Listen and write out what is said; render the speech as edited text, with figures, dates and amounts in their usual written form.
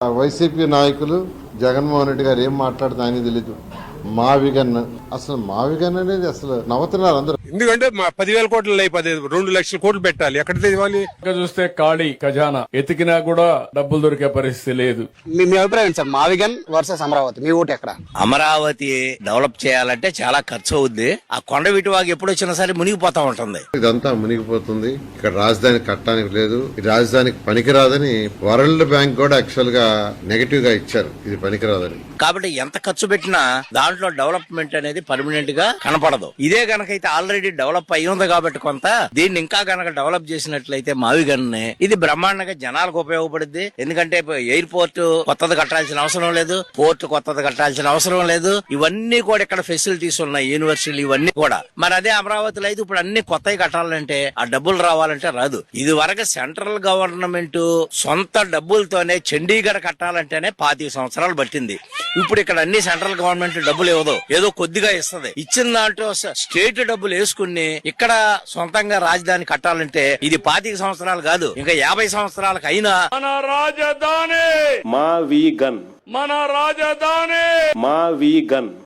YCP నాయకులు జగన్మోహన్ రెడ్డి గారు ఏం మాట్లాడుతున్నా ఆయనకి తెలీదు. మావిగన్ అసలు మావిగన్ అనేది అసలు నవ్వుతున్నారు అందరూ. ఎందుకంటే 10,000 కోట్లు అయిపోతే 2 లక్షల కోట్లు పెట్టాలి. ఎక్కడ ఇవ్వాలి? చూస్తే ఖాళీ ఖజానా, ఎతికినా కూడా డబ్బులు దొరికే పరిస్థితి లేదు. మీ అభిప్రాయం సార్, మావిగన్ వర్సెస్ అమరావతి, మీ ఓటు ఎక్కడ? అమరావతి డెవలప్ చేయాలంటే చాలా ఖర్చు అవుద్ది. ఆ కొండ విటువాగు ఎప్పుడు వచ్చినా సరే మునిగిపోతా ఉంటుంది. ఇదంతా మునిగిపోతుంది. ఇక్కడ రాజధాని కట్టడానికి లేదు, ఈ రాజధానికి పనికిరాదని వరల్డ్ బ్యాంక్ కూడా యాక్చువల్ గా నెగటివ్ గా ఇచ్చారు, ఇది పనికిరాదని. కాబట్టి ఎంత ఖర్చు పెట్టినా దాంట్లో డెవలప్మెంట్ అనేది పర్మనెంట్ గా కనపడదు. ఇదే గనకైతే ఆల్రెడీ డెవలప్ అయి ఉంది కాబట్టి కొంత దీన్ని ఇంకా గనక డెవలప్ చేసినట్లయితే మావిగన్ ఇది బ్రహ్మాండంగా జనాలకు ఉపయోగపడుద్ది. ఎందుకంటే ఎయిర్పోర్ట్ కొత్తది కట్టాల్సిన అవసరం లేదు, పోర్ట్ కొత్తది కట్టాల్సిన అవసరం లేదు. ఇవన్నీ కూడా ఇక్కడ ఫెసిలిటీస్ ఉన్నాయి, యూనివర్సిటీలు ఇవన్నీ కూడా. మరి అదే అమరావతిలో అయితే ఇప్పుడు అన్ని కొత్తవి కట్టాలంటే ఆ డబ్బులు రావాలంటే రాదు. ఇది వరకు సెంట్రల్ గవర్నమెంట్ సొంత డబ్బులతోనే చండీగఢ్ కట్టాలంటేనే 25 సంవత్సరాలు పట్టింది. ఇప్పుడు ఇక్కడ అన్ని సెంట్రల్ గవర్నమెంట్ డబ్బులు ఇవ్వదు, ఏదో కొద్దిగా ఇస్తది. ఇచ్చిన దాంట్లో స్టేట్ డబ్బులు వేసుకుని ఇక్కడ సొంతంగా రాజధాని కట్టాలంటే ఇది 25 సంవత్సరాలు కాదు, ఇంకా 50 సంవత్సరాలకు అయినా. మన రాజధాని మావిగన్, మన రాజధాని మావిగన్.